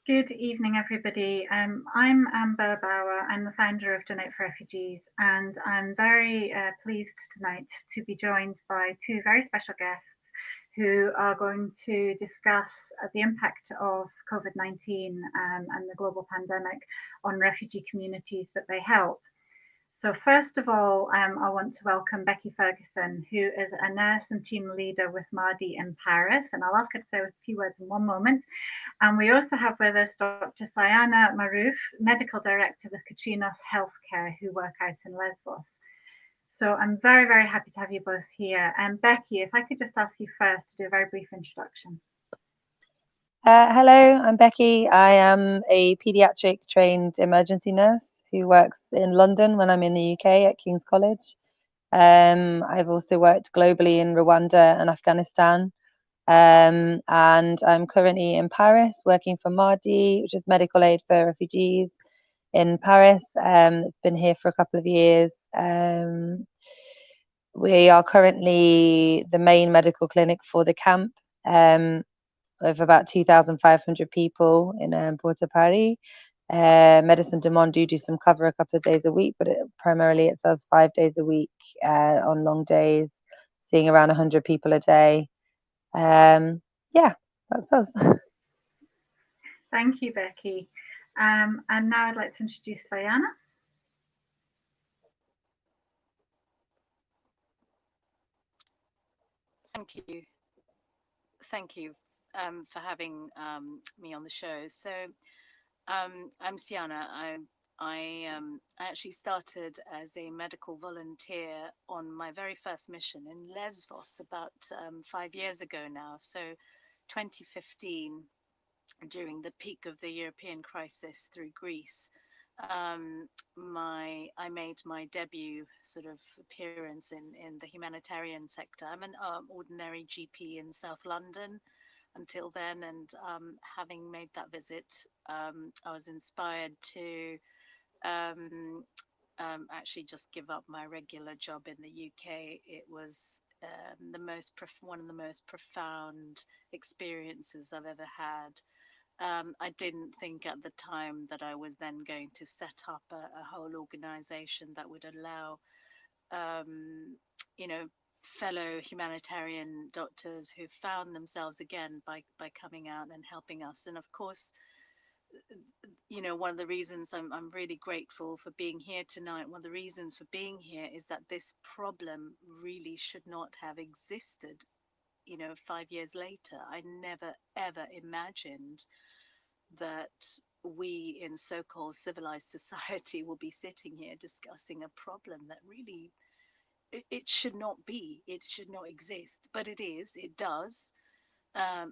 Good evening, everybody. I'm Amber Bauer. I'm the founder of Donate for Refugees, and I'm very pleased tonight to be joined by two very special guests who are going to discuss the impact of COVID-19 and the global pandemic on refugee communities that they help. So first of all, I want to welcome Becci Ferguson, who is a nurse and team leader with MARDi in Paris, and I'll ask her to say a few words in one moment. And we also have with us Dr Siyana Mahroof, medical director with Kitrinos Healthcare, who work out in Lesvos. So I'm very, very happy to have you both here. And Becci, if I could just ask you first to do a very brief introduction. Hello, I'm Becci. I am a paediatric trained emergency nurse who works in London when I'm in the UK at King's College. I've also worked globally in Rwanda and Afghanistan. And I'm currently in Paris working for MARDi, which is Medical Aid for Refugees in Paris. It's been here for a couple of years. We are currently the main medical clinic for the camp. Of about 2,500 people in Porto Paris. Medicine du Monde do some cover a couple of days a week, but primarily it does 5 days a week on long days, seeing around 100 people a day. Yeah, that's us. Thank you, Becci. And now I'd like to introduce Siyana. Thank you for having me on the show. So I'm Siyana. I actually started as a medical volunteer on my very first mission in Lesvos about 5 years ago now. So 2015, during the peak of the European crisis through Greece, I made my debut sort of appearance in the humanitarian sector. I'm an ordinary GP in South London until then, and having made that visit, I was inspired to actually just give up my regular job in the UK. It was one of the most profound experiences I've ever had. I didn't think at the time that I was then going to set up a whole organization that would allow, fellow humanitarian doctors who found themselves again by coming out and helping us. And of course, one of the reasons I'm really grateful for being here tonight, one of the reasons for being here is that this problem really should not have existed 5 years later. I never ever imagined that we in so-called civilized society will be sitting here discussing a problem that really it should not be, it should not exist, but it does,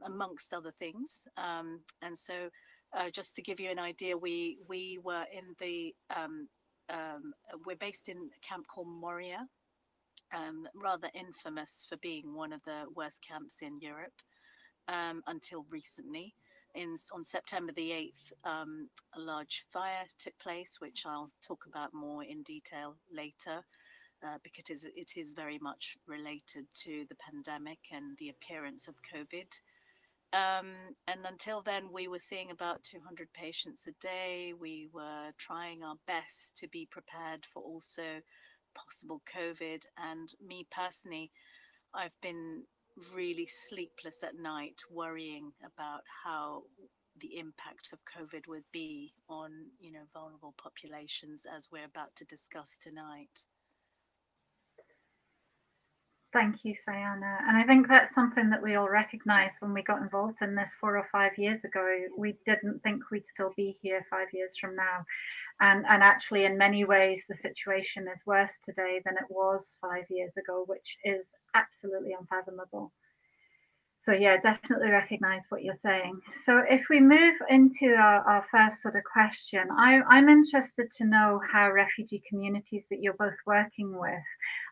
amongst other things. And so just to give you an idea, we were in the we're based in a camp called Moria, rather infamous for being one of the worst camps in Europe, until recently. On September the 8th, a large fire took place, which I'll talk about more in detail later, because it is very much related to the pandemic and the appearance of COVID. And until then, we were seeing about 200 patients a day. We were trying our best to be prepared for also possible COVID. And me personally, I've been really sleepless at night worrying about how the impact of COVID would be on, vulnerable populations, as we're about to discuss tonight. Thank you, Siyana. And I think that's something that we all recognise when we got involved in this 4 or 5 years ago. We didn't think we'd still be here 5 years from now. And actually, in many ways, the situation is worse today than it was 5 years ago, which is absolutely unfathomable. So yeah, definitely recognise what you're saying. So if we move into our first sort of question, I'm interested to know how refugee communities that you're both working with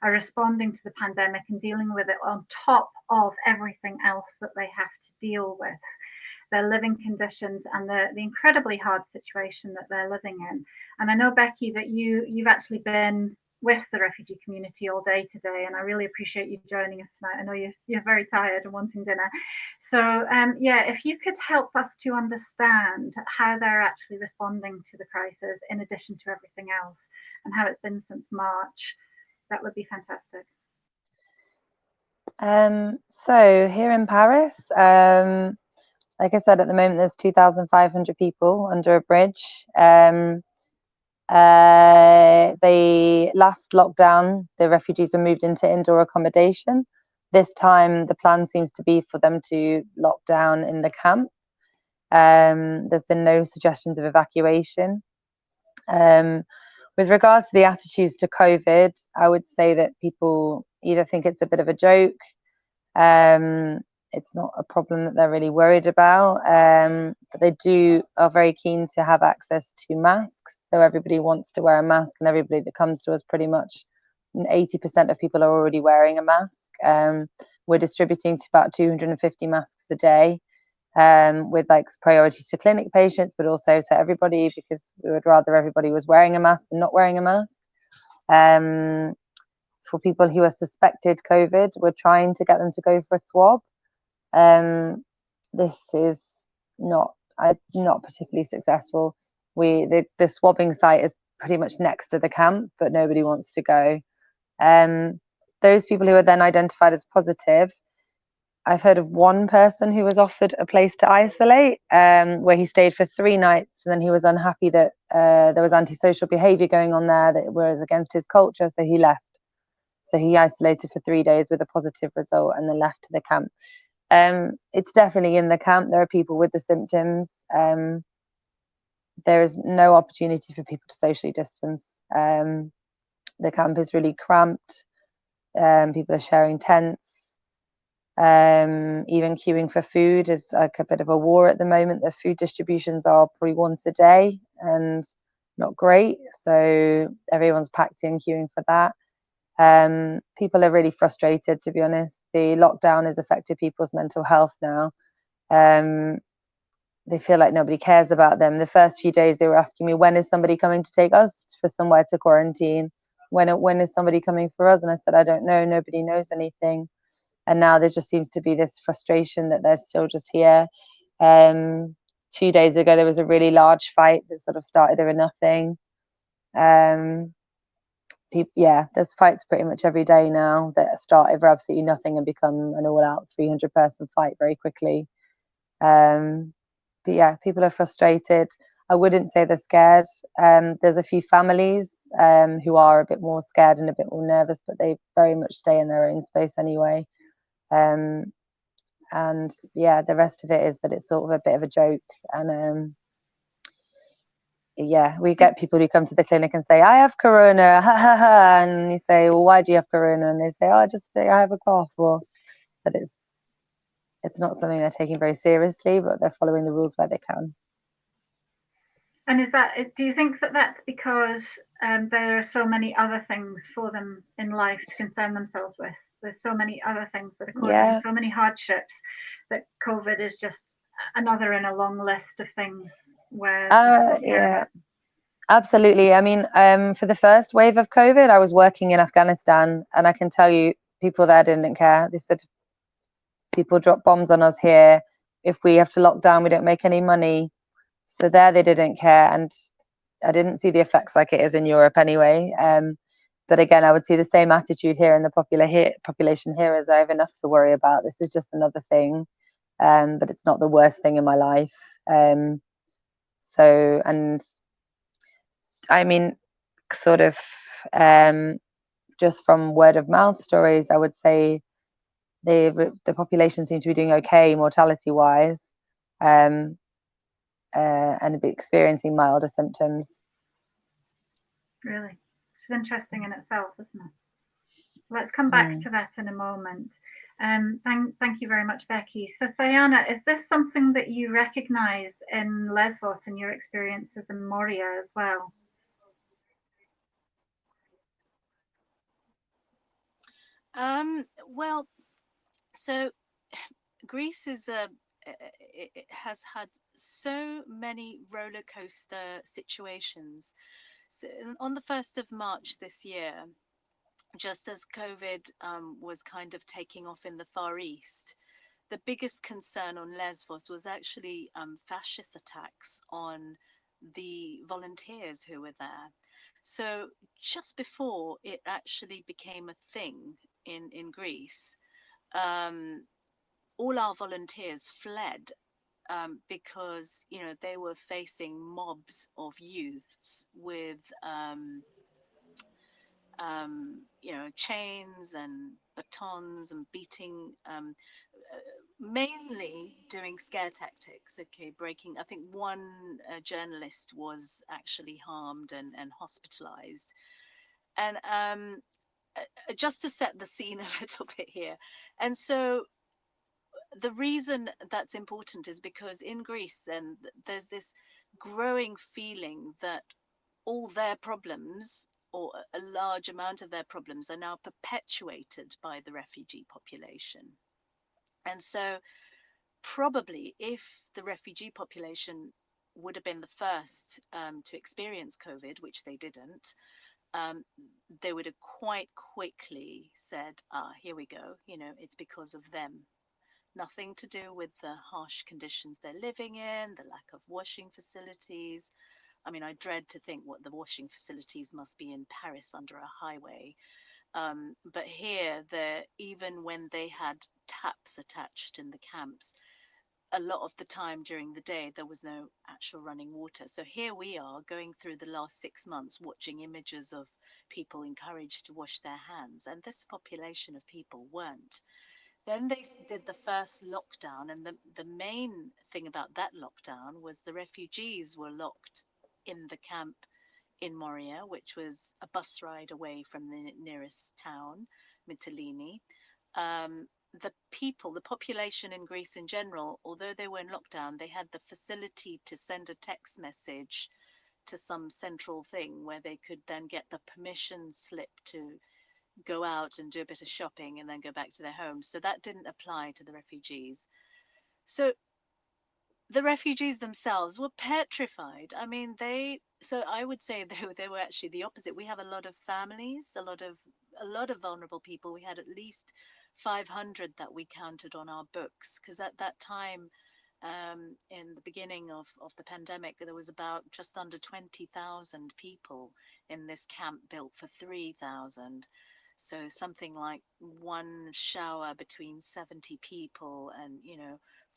are responding to the pandemic and dealing with it on top of everything else that they have to deal with, their living conditions and the incredibly hard situation that they're living in. And I know, Becci, that you've actually been with the refugee community all day today, and I really appreciate you joining us tonight. I know you're very tired and wanting dinner. So yeah, if you could help us to understand how they're actually responding to the crisis in addition to everything else, and how it's been since March, that would be fantastic. So here in Paris, like I said, at the moment there's 2,500 people under a bridge. The last lockdown, the refugees were moved into indoor accommodation. This time, the plan seems to be for them to lock down in the camp. There's been no suggestions of evacuation. With regards to the attitudes to COVID, I would say that people either think it's a bit of a joke, it's not a problem that they're really worried about, but they are very keen to have access to masks. So everybody wants to wear a mask, and everybody that comes to us, pretty much 80% of people are already wearing a mask. We're distributing to about 250 masks a day, with like priority to clinic patients, but also to everybody, because we would rather everybody was wearing a mask than not wearing a mask. For people who are suspected COVID, we're trying to get them to go for a swab. This is not particularly successful. The swabbing site is pretty much next to the camp, but nobody wants to go. Those people who are then identified as positive, I've heard of one person who was offered a place to isolate, where he stayed for 3 nights, and then he was unhappy that there was antisocial behaviour going on there that was against his culture, so he left. So he isolated for 3 days with a positive result and then left to the camp. It's definitely in the camp. There are people with the symptoms. There is no opportunity for people to socially distance. The camp is really cramped. People are sharing tents. Even queuing for food is like a bit of a war at the moment. The food distributions are probably once a day and not great. So everyone's packed in queuing for that. People are really frustrated, to be honest. The lockdown has affected people's mental health now. They feel like nobody cares about them. The first few days they were asking me, when is somebody coming to take us for somewhere to quarantine? When is somebody coming for us? And I said, I don't know. Nobody knows anything. And now there just seems to be this frustration that they're still just here. 2 days ago, there was a really large fight that sort of started over nothing. There's fights pretty much every day now that start over absolutely nothing and become an all-out 300-person fight very quickly. But yeah, people are frustrated. I wouldn't say they're scared. There's a few families who are a bit more scared and a bit more nervous, but they very much stay in their own space anyway. And yeah, the rest of it is that it's sort of a bit of a joke. And yeah, we get people who come to the clinic and say, I have corona, ha ha ha, and you say, well, why do you have corona? And they say, oh, I have a cough. But it's not something they're taking very seriously, but they're following the rules where they can. And do you think that that's because there are so many other things for them in life to concern themselves with? There's so many other things that are causing so many hardships that COVID is just another in a long list of things where absolutely. I mean, for the first wave of COVID, I was working in Afghanistan, and I can tell you, people there didn't care. They said, people drop bombs on us here. If we have to lock down, we don't make any money. So there, they didn't care, and I didn't see the effects like it is in Europe anyway. But again, I would see the same attitude here in the population here, as I have enough to worry about. This is just another thing, but it's not the worst thing in my life. So, and I mean, sort of just from word of mouth stories, I would say the population seems to be doing okay mortality wise, and be experiencing milder symptoms. Really, which is interesting in itself, isn't it? Let's come back to that in a moment. Thank you very much, Becci. So Siyana, is this something that you recognise in Lesvos in your experiences in Moria as well? Well, so Greece is it has had so many roller coaster situations So on the 1st of March this year, just as COVID was kind of taking off in the Far East, the biggest concern on Lesvos was actually fascist attacks on the volunteers who were there. So just before it actually became a thing in Greece, um, all our volunteers fled because they were facing mobs of youths with chains and batons and beating, mainly doing scare tactics. Okay, breaking. I think one journalist was actually harmed and hospitalized. And just to set the scene a little bit here, and so the reason that's important is because in Greece, then there's this growing feeling that all their problems, or a large amount of their problems, are now perpetuated by the refugee population. And so, probably, if the refugee population would have been the first to experience COVID, which they didn't, um, they would have quite quickly said, here we go, it's because of them. Nothing to do with the harsh conditions they're living in, the lack of washing facilities. I mean, I dread to think what the washing facilities must be in Paris under a highway. But here, even when they had taps attached in the camps, a lot of the time during the day, there was no actual running water. So here we are going through the last 6 months, watching images of people encouraged to wash their hands. And this population of people weren't. Then they did the first lockdown, and the main thing about that lockdown was the refugees were locked in the camp in Moria, which was a bus ride away from the nearest town, Mytilene. The population in Greece in general, although they were in lockdown, they had the facility to send a text message to some central thing where they could then get the permission slip to go out and do a bit of shopping and then go back to their homes. So that didn't apply to the refugees. So the refugees themselves were petrified. I mean, so I would say they were actually the opposite. We have a lot of families, a lot of vulnerable people. We had at least 500 that we counted on our books, because at that time, in the beginning of the pandemic, there was about just under 20,000 people in this camp built for 3,000. So something like one shower between 70 people, and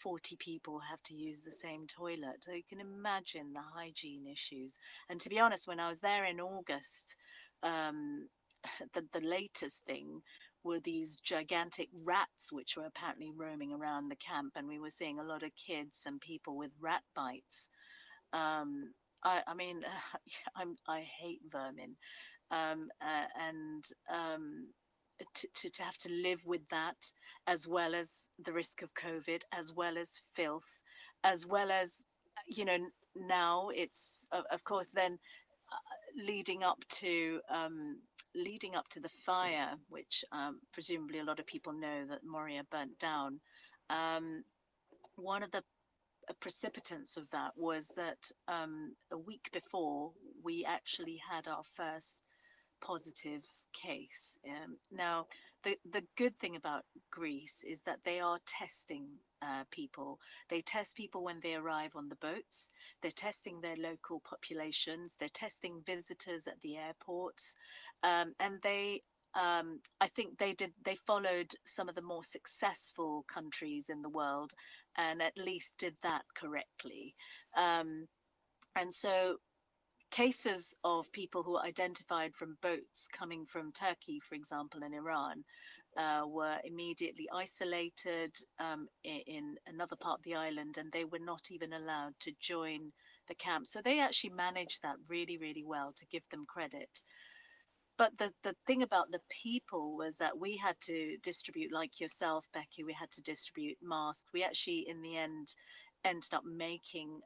40 people have to use the same toilet. So you can imagine the hygiene issues. And to be honest, when I was there in August, um, the latest thing were these gigantic rats which were apparently roaming around the camp, and we were seeing a lot of kids and people with rat bites. Um, I mean, I hate vermin, and to have to live with that, as well as the risk of COVID, as well as filth, as well as, you know, now it's of course then leading up to the fire, which presumably a lot of people know that Moria burnt down. Um, One of the precipitants of that was that a week before, we actually had our first positive case. Now, the good thing about Greece is that they are testing people. They test people when they arrive on the boats. They're testing their local populations. They're testing visitors at the airports, and I think they followed some of the more successful countries in the world, and at least did that correctly. And so cases of people who were identified from boats coming from Turkey, for example, and Iran, were immediately isolated in another part of the island, and they were not even allowed to join the camp. So they actually managed that really, really well, to give them credit. But the thing about the people was that we had to distribute, like yourself, Becky, we had to distribute masks. We actually, in the end, ended up making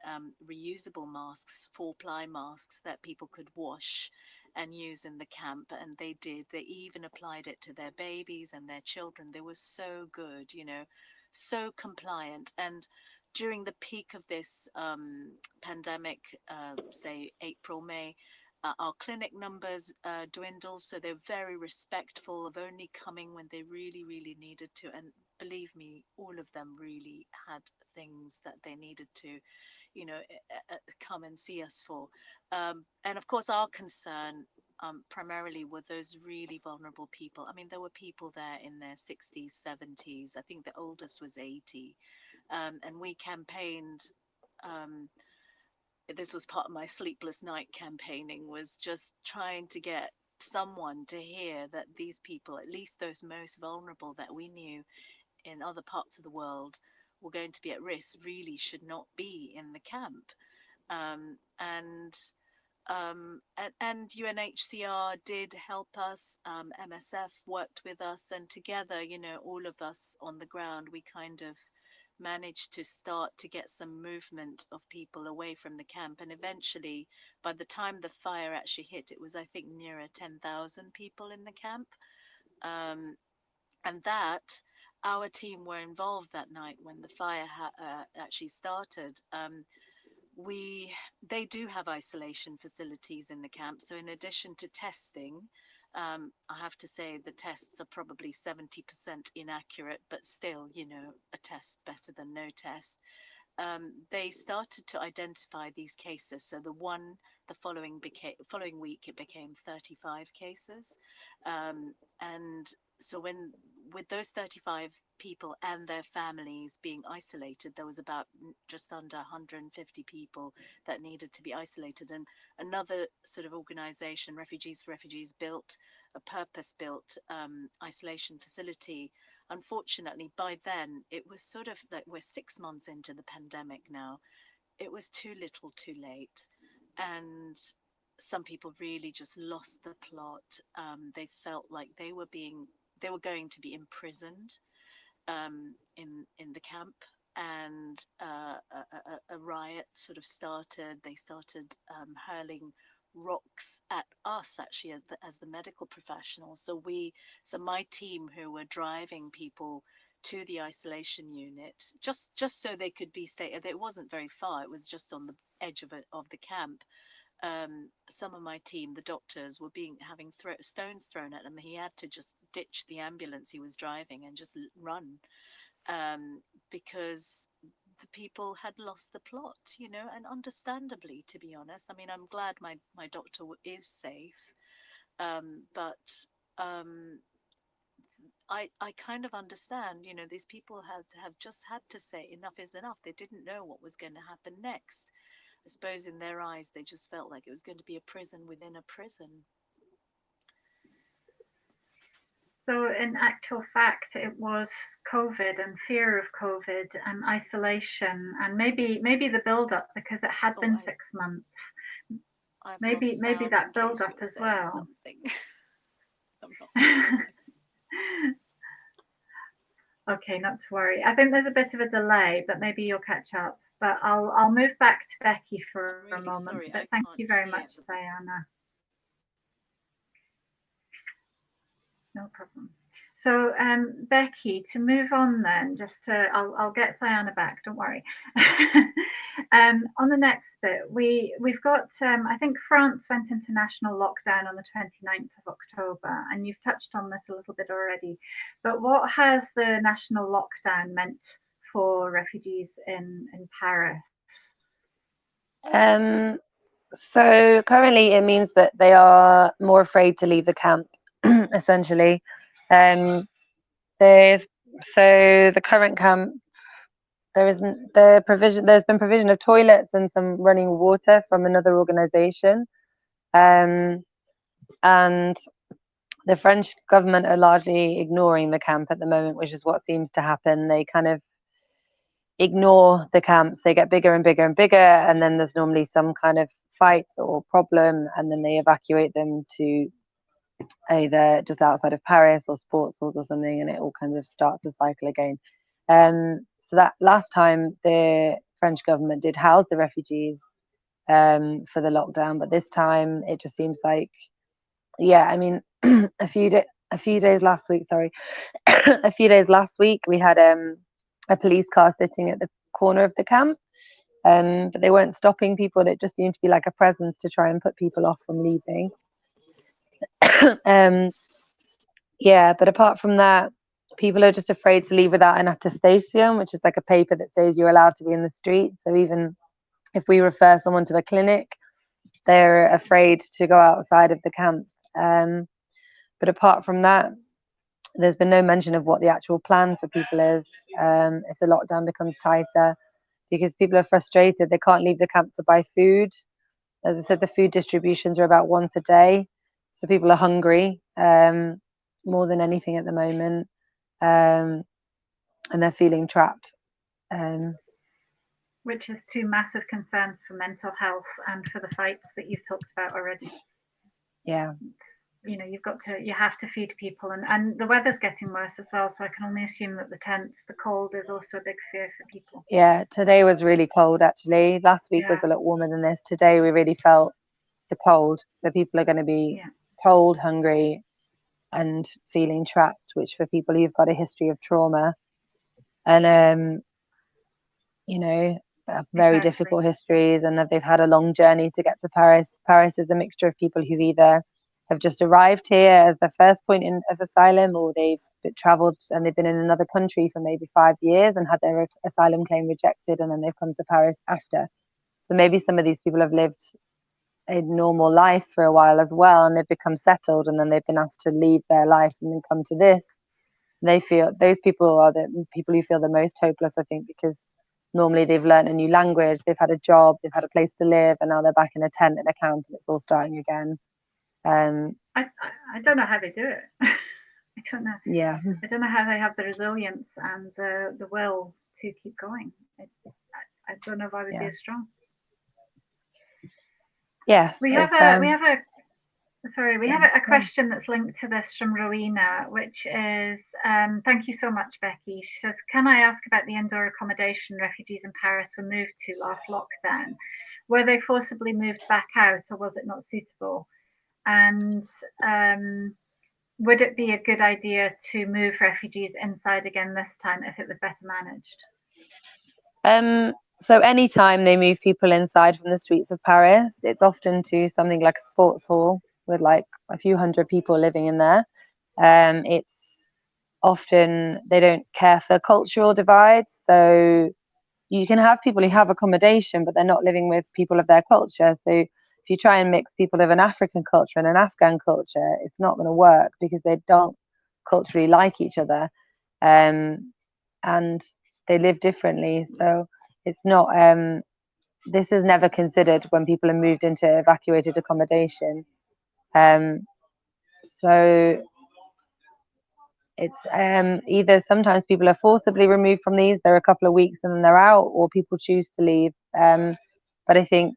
reusable masks, 4-ply masks that people could wash and use in the camp. And they did. They even applied it to their babies and their children. They were so good, so compliant. And during the peak of this pandemic, say April, May, our clinic numbers dwindled, so they're very respectful of only coming when they really, really needed to. And believe me, all of them really had things that they needed to, come and see us for. And of course, our concern primarily were those really vulnerable people. I mean, there were people there in their 60s, 70s. I think the oldest was 80. And we campaigned. This was part of my sleepless night campaigning, was just trying to get someone to hear that these people, at least those most vulnerable that we knew in other parts of the world were going to be at risk, really should not be in the camp. um, and and UNHCR did help us. MSF worked with us, and together, all of us on the ground, we kind of managed to start to get some movement of people away from the camp. And eventually, by the time the fire actually hit, it was, I think, nearer 10,000 people in the camp. Um, and that our team were involved that night when the fire actually started. We They do have isolation facilities in the camp, so in addition to testing, I have to say the tests are probably 70% inaccurate, but still, a test better than no test. They started to identify these cases. So the following week, it became 35 cases. And so with those 35 people and their families being isolated, there was about just under 150 people that needed to be isolated. And another sort of organization, Refugees for Refugees, built a purpose-built isolation facility. Unfortunately, by then, it was sort of like, we're 6 months into the pandemic now. It was too little too late. And some people really just lost the plot. They felt like they were going to be imprisoned in the camp. And a riot sort of started. They started hurling rocks at us, actually, as the medical professionals. So my team, who were driving people to the isolation unit, just so they could be stay. It wasn't very far. It was just on the edge of the camp. Some of my team, the doctors, were having stones thrown at them. He had to just ditch the ambulance he was driving and just run, because the people had lost the plot, and understandably, to be honest. I mean, I'm glad my doctor is safe, but I kind of understand, these people have just had to say enough is enough. They didn't know what was going to happen next. I suppose in their eyes, they just felt like it was going to be a prison within a prison. So in actual fact, it was COVID and fear of COVID and isolation and maybe the build up, because it had been 6 months. Maybe that build up as well. Okay, not to worry. I think there's a bit of a delay, but maybe you'll catch up. But I'll move back to Becci for a moment. Sorry, but thank you very much, Siyana. No problem. So, Becci, to move on then, I'll get Siyana back, don't worry. On the next bit, we've got, I think France went into national lockdown on the 29th of October, and you've touched on this a little bit already, but what has the national lockdown meant for refugees in Paris? So currently it means that they are more afraid to leave the camp, essentially. The current camp, there's been provision of toilets and some running water from another organization, and the French government are largely ignoring the camp at the moment, which is what seems to happen. They kind of ignore the camps. They get bigger and bigger and bigger, and then there's normally some kind of fight or problem, and then they evacuate them to either just outside of Paris or Portsmouth or something, and it all kind of starts the cycle again. So that last time the French government did house the refugees for the lockdown, but this time it just seems like, I mean, a few days last week, a few days last week, we had a police car sitting at the corner of the camp, but they weren't stopping people. It just seemed to be like a presence to try and put people off from leaving. Yeah, but apart from that, people are just afraid to leave without an attestation, which is like a paper that says you're allowed to be in the street. So even if we refer someone to a clinic, they're afraid to go outside of the camp. But apart from that, there's been no mention of what the actual plan for people is if the lockdown becomes tighter, because people are frustrated. They can't leave the camp to buy food. As I said, the food distributions are about once a day. So people are hungry more than anything at the moment. And they're feeling trapped. Which is two massive concerns for mental health and for the fights that you've talked about already. Yeah. You know, you have to feed people, and the weather's getting worse as well, so I can only assume that the cold is also a big fear for people. Yeah, today was really cold actually. Last week was a lot warmer than this. Today we really felt the cold. So people are going to be cold, hungry, and feeling trapped, which for people who've got a history of trauma and you know, very difficult histories, and that they've had a long journey to get to Paris. Paris is a mixture of people who either have just arrived here as their first point of asylum, or they've traveled and they've been in another country for maybe 5 years and had their asylum claim rejected, and then they've come to Paris after. So maybe some of these people have lived a normal life for a while as well, and they've become settled, and then they've been asked to leave their life and then come to this. They feel, those people are the people who feel the most hopeless, I think, because normally they've learned a new language, they've had a job, they've had a place to live, and now they're back in a tent in a camp and it's all starting again. I don't know how they do it. I don't know. Yeah. I don't know how they have the resilience and the will to keep going. I don't know if I would be as strong. Yes. We have a question that's linked to this from Rowena, which is, thank you so much, Becci. She says, can I ask about the indoor accommodation refugees in Paris were moved to last lockdown? Were they forcibly moved back out, or was it not suitable? And would it be a good idea to move refugees inside again this time if it was better managed? So anytime they move people inside from the streets of Paris, it's often to something like a sports hall with like a few hundred people living in there. It's often they don't care for cultural divides, so you can have people who have accommodation, but they're not living with people of their culture. So if you try and mix people of an African culture and an Afghan culture, it's not going to work because they don't culturally like each other, and they live differently. So it's not. This is never considered when people are moved into evacuated accommodation. So it's either sometimes people are forcibly removed from these, they're a couple of weeks and then they're out, or people choose to leave. But I think,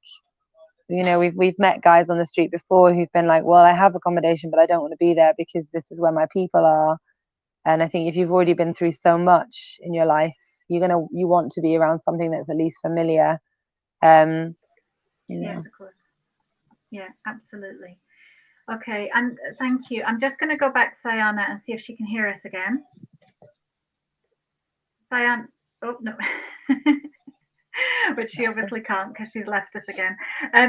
you know, we've met guys on the street before who've been like, well, I have accommodation, but I don't want to be there because this is where my people are. And I think if you've already been through so much in your life, you want to be around something that's at least familiar. Yes, of course. Yeah, absolutely. Okay, and thank you. I'm just going to go back to Siyana and see if she can hear us again. Siyana, oh no. Which she obviously can't because she's left us again.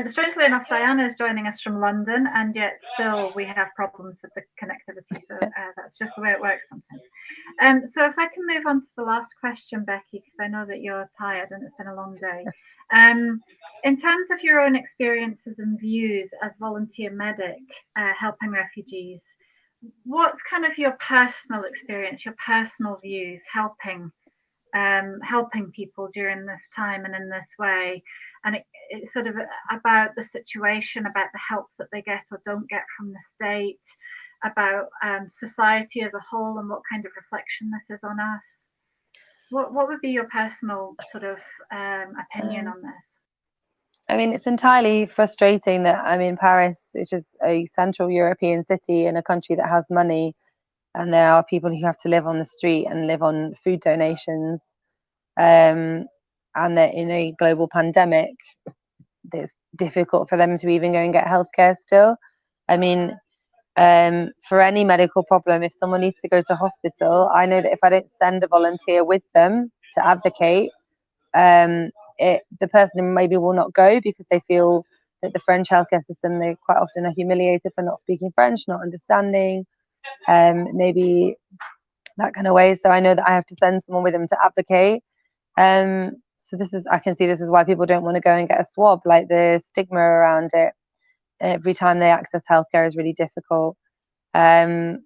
Strangely enough, Siyana is joining us from London, and yet still we have problems with the connectivity. So that's just the way it works sometimes. So if I can move on to the last question, Becci, because I know that you're tired and it's been a long day. In terms of your own experiences and views as volunteer medic helping refugees, what's kind of your personal experience, your personal views helping people during this time and in this way, and it's sort of about the situation, about the help that they get or don't get from the state, about society as a whole, and what kind of reflection this is on us. What would be your personal sort of opinion on this? I mean, it's entirely frustrating that I'm in Paris, which is a Central European city in a country that has money, and there are people who have to live on the street and live on food donations. And that in a global pandemic, it's difficult for them to even go and get healthcare still. I mean, for any medical problem, if someone needs to go to hospital, I know that if I don't send a volunteer with them to advocate, the person maybe will not go because they feel that the French healthcare system, they quite often are humiliated for not speaking French, not understanding, maybe that kind of way. So I know that I have to send someone with them to advocate. So I can see this is why people don't want to go and get a swab. Like, the stigma around it every time they access healthcare is really difficult. And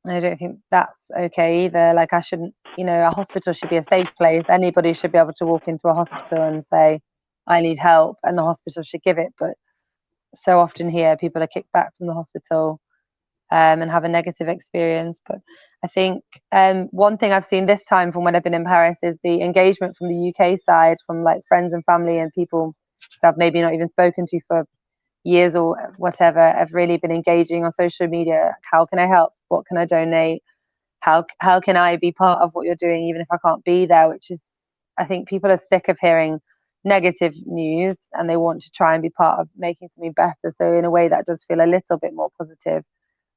I don't think that's okay either. Like, I shouldn't, a hospital should be a safe place. Anybody should be able to walk into a hospital and say, I need help, and the hospital should give it. But so often here, people are kicked back from the hospital and have a negative experience. But I think one thing I've seen this time from when I've been in Paris is the engagement from the UK side, from like friends and family and people that I've maybe not even spoken to for years or whatever, have really been engaging on social media. How can I help? What can I donate? How can I be part of what you're doing, even if I can't be there? Which is, I think people are sick of hearing negative news and they want to try and be part of making something better. So in a way, that does feel a little bit more positive,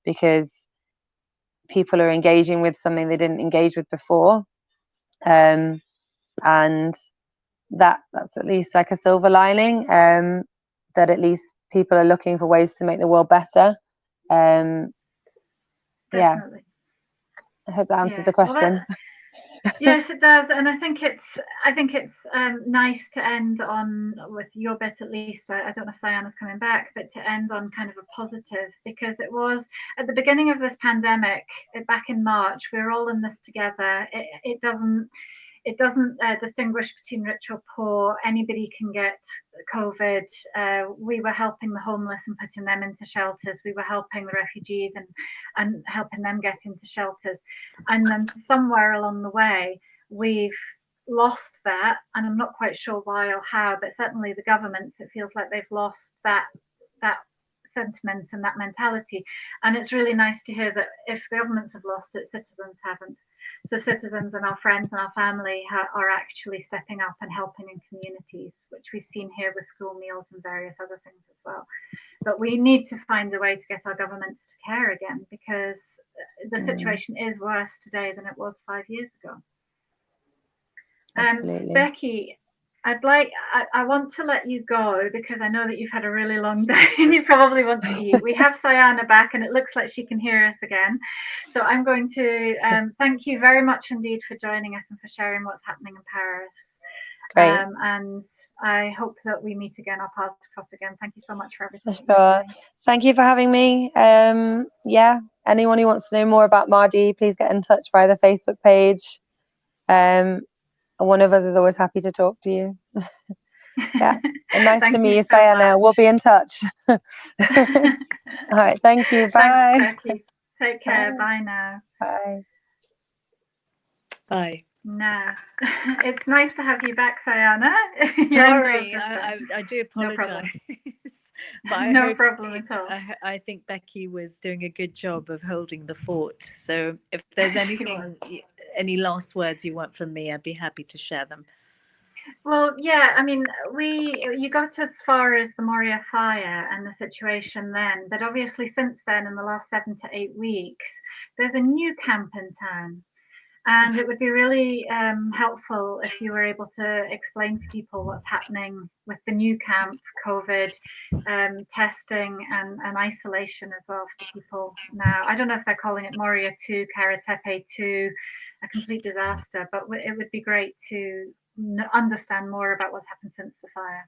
because people are engaging with something they didn't engage with before, and that's at least like a silver lining, that at least people are looking for ways to make the world better. Yeah, I hope that answers the question. Yes, it does, and I think it's nice to end on, with your bit at least. I don't know if Siyana's coming back, but to end on kind of a positive, because it was at the beginning of this pandemic, back in March, we were all in this together. It doesn't distinguish between rich or poor. Anybody can get COVID. We were helping the homeless and putting them into shelters. We were helping the refugees and helping them get into shelters. And then somewhere along the way, we've lost that. And I'm not quite sure why or how, but certainly the governments, it feels like they've lost that sentiment and that mentality. And it's really nice to hear that if governments have lost it, citizens haven't. So citizens and our friends and our family are actually stepping up and helping in communities, which we've seen here with school meals and various other things as well. But we need to find a way to get our governments to care again, because the situation is worse today than it was 5 years ago. Absolutely. Becci, I want to let you go because I know that you've had a really long day and you probably want to eat. We have Siyana back and it looks like she can hear us again. So I'm going to thank you very much indeed for joining us and for sharing what's happening in Paris. Great. And I hope that we meet again, our paths cross again. Thank you so much for everything. For sure. Thank you for having me. Yeah, anyone who wants to know more about MARDi, please get in touch via the Facebook page. One of us is always happy to talk to you. Yeah, and nice to meet you, Siyana. We'll be in touch. All right, thank you. Bye. Thanks, Becci. Take care. Bye now. Bye. Bye. No, it's nice to have you back, Siyana. Sorry, I do apologise. But no problem at all. I think Becci was doing a good job of holding the fort. So if there's anything, any last words you want from me, I'd be happy to share them. Well, yeah, I mean, you got as far as the Moria fire and the situation then, but obviously since then, in the last 7 to 8 weeks, there's a new camp in town. And it would be really helpful if you were able to explain to people what's happening with the new camp, COVID, testing and isolation as well for the people now. I don't know if they're calling it Moria 2, Karatepe 2, a complete disaster, but it would be great to understand more about what's happened since the fire.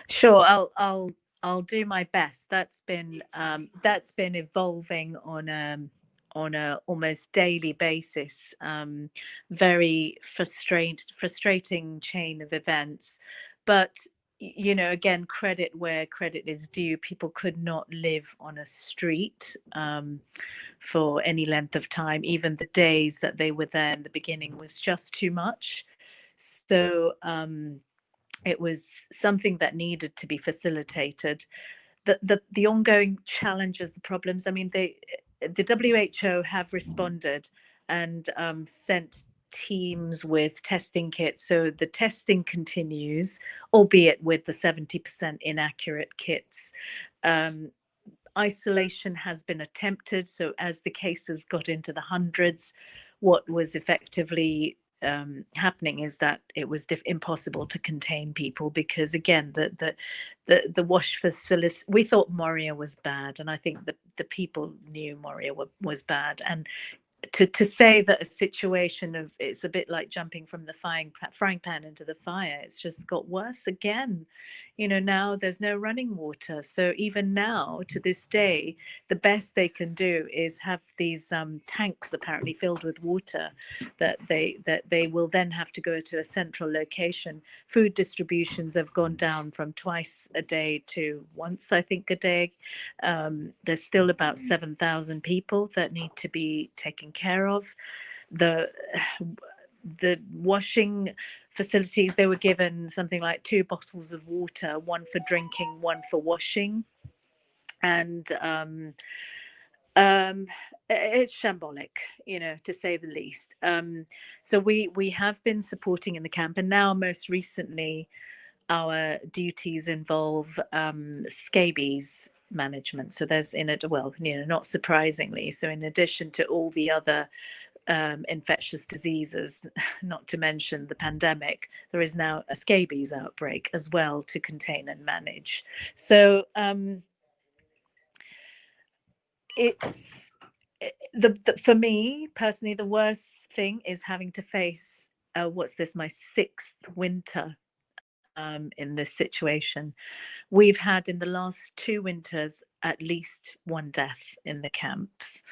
Sure, I'll do my best. That's been evolving on a almost daily basis. Very frustrating chain of events, but again, credit where credit is due. People could not live on a street for any length of time. Even the days that they were there in the beginning was just too much. So it was something that needed to be facilitated. The ongoing challenges, the problems, I mean, the WHO have responded and sent teams with testing kits. So the testing continues, albeit with the 70% inaccurate kits. Isolation has been attempted. So as the cases got into the hundreds, what was effectively happening is that it was impossible to contain people, because again the wash facility, we thought Moria was bad, and I think the people knew Moria was bad, and to say that a situation of, it's a bit like jumping from the frying pan into the fire, it's just got worse again. You know, now there's no running water, so even now to this day the best they can do is have these tanks apparently filled with water that they will then have to go to a central location. Food distributions have gone down from twice a day to once, I think, a day. There's still about 7,000 people that need to be taken care of. The washing facilities, they were given something like 2 bottles of water, one for drinking, one for washing, and it's shambolic, you know, to say the least. So we have been supporting in the camp, and now most recently our duties involve scabies management. So there's well, you know, not surprisingly, so in addition to all the other infectious diseases, not to mention the pandemic, there is now a scabies outbreak as well to contain and manage. So it's for me personally, the worst thing is having to face what's this, my 6th winter in this situation. We've had in the last 2 winters at least 1 death in the camps.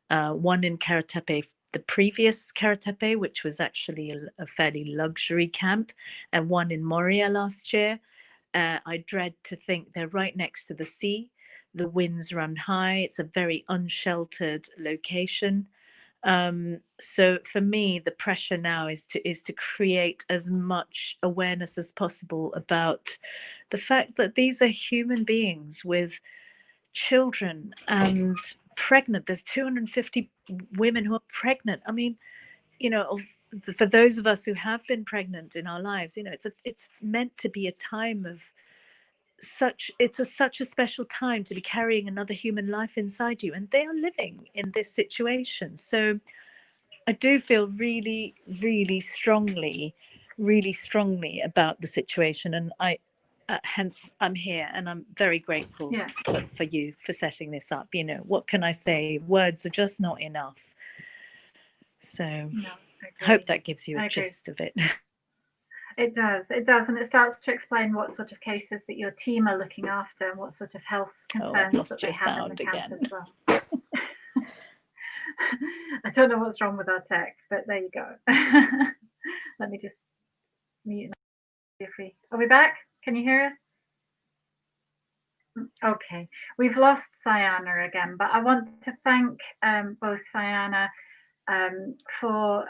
One in Karatepe, the previous Karatepe, which was actually a fairly luxury camp, and one in Moria last year. I dread to think they're right next to the sea. The winds run high. It's a very unsheltered location. So for me, the pressure now is to create as much awareness as possible about the fact that these are human beings with children and pregnant. There's 250 women who are pregnant. I mean, you know, for those of us who have been pregnant in our lives, you know, it's meant to be a time of such a special time to be carrying another human life inside you, and they are living in this situation. So I do feel really, really strongly about the situation, and hence I'm here, and I'm very grateful for you for setting this up. You know, what can I say? Words are just not enough. So I hope that gives you a gist of it. It does, and it starts to explain what sort of cases that your team are looking after and what sort of health concerns that they have in the camp as well. I don't know what's wrong with our tech, but there you go. Let me just mute. Are we back? Can you hear us? Okay, we've lost Siyana again, but I want to thank both Siyana for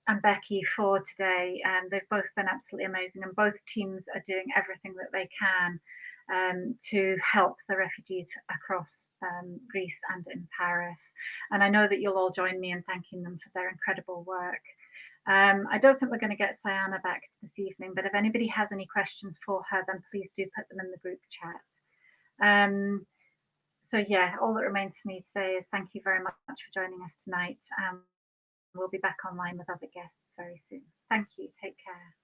and Becci for today. They've both been absolutely amazing, and both teams are doing everything that they can to help the refugees across Greece and in Paris. And I know that you'll all join me in thanking them for their incredible work. I don't think we're going to get Siyana back this evening, but if anybody has any questions for her, then please do put them in the group chat. So yeah, all that remains for me to say is thank you very much for joining us tonight. We'll be back online with other guests very soon. Thank you. Take care.